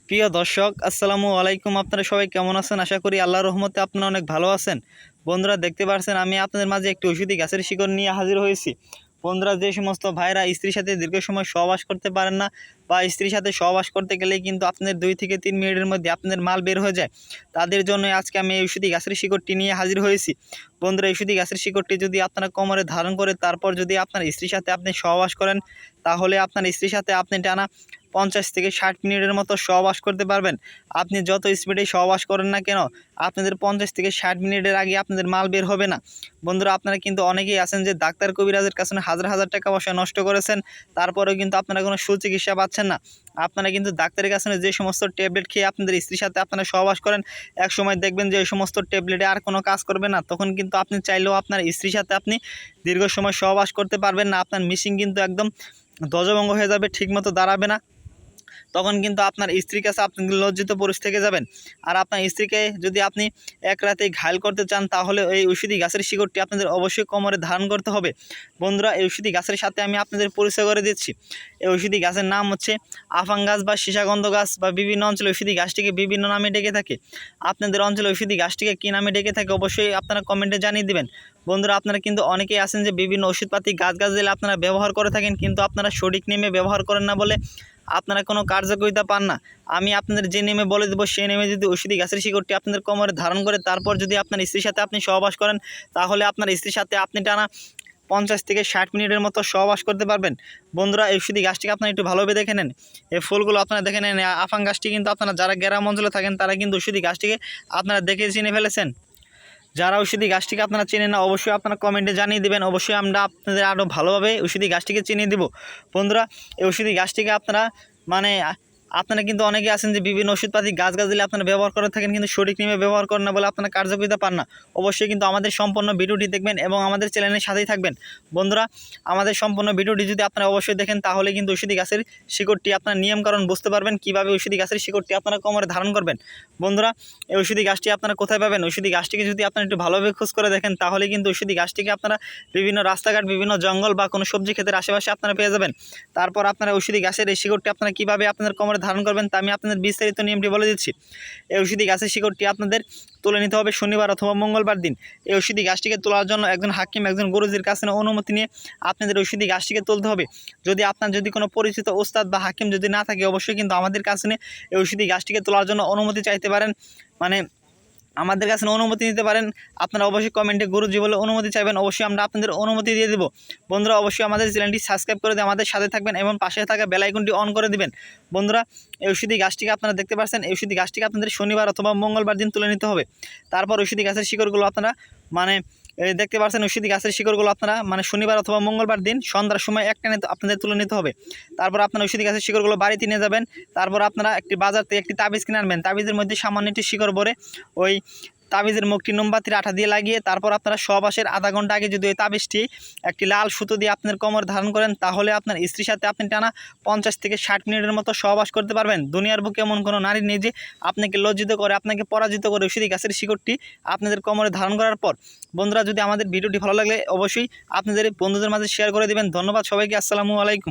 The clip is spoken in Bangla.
প্রিয় দর্শক আসসালামু আলাইকুম। আপনারা সবাই কেমন আছেন? আশা করি আল্লাহর রহমতে আপনারা অনেক ভালো আছেন। বন্ধুরা দেখতে পাচ্ছেন আমি আপনাদের মাঝে একটি ঔষধি গাছের শিকড় নিয়ে হাজির হয়েছি। বন্ধুরা, যে সমস্ত ভাইরা স্ত্রীর সাথে দীর্ঘ সময় সহবাস করতে পারেন না বা স্ত্রীর সাথে সহবাস করতে গেলে কিন্তু আপনাদের 2 থেকে 3 মিনিটের মধ্যে আপনাদের মাল বের হয়ে যায়, তাদের জন্য আজকে আমি এই ঔষধি গাছের শিকড়টি নিয়ে হাজির হয়েছি। বন্ধুরা, এই ঔষধি গাছের শিকড়টি যদি আপনারা কোমরে ধারণ করে তারপর যদি আপনার স্ত্রীর সাথে আপনি সহবাস করেন, তাহলে আপনার স্ত্রীর সাথে আপনি টানা 50 থেকে 60 মিনিটের মতো সহবাস করতে পারবেন। আপনি যত স্পিডে সহবাস করেন না কেন, আপনাদের 50 থেকে 60 মিনিটের আগে আপনাদের মাল বের হবে না। বন্ধুরা, আপনারা কিন্তু অনেকেই আছেন যে ডাক্তার কবিরাজের কাছে হাজার হাজার টাকা পয়সা নষ্ট করেছেন, তারপরেও কিন্তু আপনারা কোনো সুচিকিৎসা পাচ্ছেন না। আপনারা কিন্তু ডাক্তারের কাছে যে সমস্ত ট্যাবলেট খেয়ে আপনাদের স্ত্রীর সাথে আপনারা সহবাস করেন, এক সময় দেখবেন যে এই সমস্ত ট্যাবলেটে আর কোনো কাজ করবে না। তখন কিন্তু আপনি চাইলেও আপনার স্ত্রীর সাথে আপনি দীর্ঘ সময় সহবাস করতে পারবেন না। আপনার মিসিং কিন্তু একদম ধ্বজভঙ্গ হয়ে যাবে, ঠিকমতো দাঁড়াবে না। তখন কিন্তু আপনার স্ত্রীর কাছে আপনি লজ্জিত পুরুষ থেকে যাবেন। আর আপনার স্ত্রীকে যদি আপনি এক রাতেই ঘায়ল করতে চান, তাহলে এই ঔষধি গাছের শিকড়টি আপনাদের অবশ্যই কোমরে ধারণ করতে হবে। বন্ধুরা, এই ঔষধি গাছের সাথে আমি আপনাদের পরিচয় করে দিচ্ছি। এই ঔষধি গাছের নাম হচ্ছে আফাং গাছ বা সীসাগন্ধ গাছ, বা বিভিন্ন অঞ্চলে ঔষধি গাছটিকে বিভিন্ন নামে ডেকে থাকে। আপনাদের অঞ্চলে ঔষধি গাছটিকে কী নামে ডেকে থাকে অবশ্যই আপনারা কমেন্টে জানিয়ে দিবেন। বন্ধুরা, আপনারা কিন্তু অনেকেই আছেন যে বিভিন্ন ওষুধপাতি গাছগাছালি আপনারা ব্যবহার করে থাকেন, কিন্তু আপনারা সঠিক নেমে ব্যবহার করেন না বলে আপনারা কোনো কার্যকারিতা পান না। আমি আপনাদের যে নেমে বলে দেবো, সেই নেমে যদি ঔষধি গাছের শিকড়টি আপনাদের কোমরে ধারণ করে তারপর যদি আপনার স্ত্রীর সাথে আপনি সহবাস করেন, তাহলে আপনার স্ত্রীর সাথে আপনি টানা 50 থেকে 60 মিনিটের মতো সহবাস করতে পারবেন। বন্ধুরা, এই ঔষধি গাছটিকে আপনারা একটু ভালোভাবে দেখে নেন। এই ফুলগুলো আপনারা দেখে নেন। আফাং গাছটি কিন্তু আপনারা যারা গ্রাম অঞ্চলে থাকেন তারা কিন্তু ঔষধি গাছটিকে আপনারা দেখে চিনে ফেলেছেন। যারা ঔষধি গাছটিকে আপনারা চেনেন না, অবশ্যই আপনারা কমেন্টে জানিয়ে দেবেন। অবশ্যই আমরা আপনাদের আরও ভালোভাবে ঔষধি গাছটিকে চিনিয়ে দেব। বন্ধুরা, এই ঔষধি গাছটিকে আপনারা আপনারা কিন্তু অনেকে আছেন যে বিভিন্ন ওষুধপাতি গাছগাছালি আপনারা ব্যবহার করে থাকেন, কিন্তু সঠিক নিয়মে ব্যবহার করেন না বলে আপনারা কার্যকারিতা পান না। অবশ্যই কিন্তু আমাদের সম্পূর্ণ ভিডিওটি দেখবেন এবং আমাদের চ্যানেলের সাথেই থাকবেন। বন্ধুরা, আমাদের সম্পূর্ণ ভিডিওটি যদি আপনারা অবশ্যই দেখেন, তাহলে কিন্তু ঔষধি গাছের শিকড়টি আপনার নিয়মকানুন বুঝতে পারবেন, কীভাবে ঔষধি গাছের শিকড়টি আপনারা কোমরে ধারণ করবেন। বন্ধুরা, এই ঔষধি গাছটি আপনারা কোথায় পাবেন? ঔষধি গাছটিকে যদি আপনারা একটু ভালোভাবে খোঁজ করে দেখেন, তাহলে কিন্তু ঔষধি গাছটিকে আপনারা বিভিন্ন রাস্তাঘাট, বিভিন্ন জঙ্গল বা কোনো সবজি ক্ষেতের আশেপাশে আপনারা পেয়ে যাবেন। তারপর আপনারা ঔষধি গাছের এই শিকড়টি আপনারা কীভাবে আপনাদের কোমরে ধারণ করবেন তা আমি আপনাদের বিস্তারিত নিয়মটি বলে দিচ্ছি। এই ঔষধি গাছের শিকড়টি আপনাদের তুলে নিতে হবে শনিবার অথবা মঙ্গলবার দিন। এই ঔষধি গাছটিকে তোলার জন্য একজন হাকিম, একজন গুরুজির কাছে অনুমতি নিয়ে আপনাদের ঔষধি গাছটিকে তুলতে হবে। যদি কোনো পরিচিত ওস্তাদ বা হাকিম যদি না থাকে, অবশ্যই কিন্তু আমাদের কাছে এই ঔষধি গাছটিকে তোলার জন্য অনুমতি চাইতে পারেন। আমাদের কাছে অনুমতি নিতে পারেন। আপনারা অবশ্যই কমেন্টে গুরুজি বলে অনুমতি চাইবেন, অবশ্যই আমরা আপনাদের অনুমতি দিয়ে দেব। বন্ধুরা, অবশ্যই আমাদের চ্যানেলটি সাবস্ক্রাইব করে দিয়ে আমাদের সাথে থাকবেন এবং পাশে থাকা বেল আইকনটি অন করে দিবেন। বন্ধুরা, এই ঔষধি গাছটিকে আপনারা দেখতে পাচ্ছেন, এই ঔষধি গাছটিকে আপনাদের শনিবার অথবা মঙ্গলবার দিন তুলে নিতে হবে। তারপর ঔষধি গাছের শিকড়গুলো আপনারা দেখতে পাচ্ছেন, ঔষধি গাছের শিকড়গুলো আপনারা শনিবার অথবা মঙ্গলবার দিন সন্ধ্যার সময় একটানে আপনাদের তুলে নিতে হবে। তারপর আপনারা ঔষধি গাছের শিকড়গুলো বাড়িতে নিয়ে যাবেন। তারপর আপনারা একটি বাজার থেকে একটি তাবিজ কিনে আনবেন। তাবিজের মধ্যে সামান্য একটি শিকড় ভরে ওই তাবিজের মুখটি মোমবাতির আঠা দিয়ে লাগিয়ে তারপর আপনারা সহবাসের আধা ঘন্টা আগে যদি ওই তাবিজটি একটি লাল সুতো দিয়ে আপনার কোমর ধারণ করেন, তাহলে আপনার স্ত্রীর সাথে আপনি টানা 50 থেকে 60 মিনিটের মতো সহবাস করতে পারবেন। দুনিয়ার বুকে এমন কোনো নারী নেই যে আপনাকে লজ্জিত করে, আপনাকে পরাজিত করে ঔষধি গাছের শিকড়টি আপনাদের কোমরে ধারণ করার পর। বন্ধুরা, যদি আমাদের ভিডিওটি ভালো লাগলে অবশ্যই আপনাদের বন্ধুদের মাঝে শেয়ার করে দেবেন। ধন্যবাদ সবাইকে। আসসালামু আলাইকুম।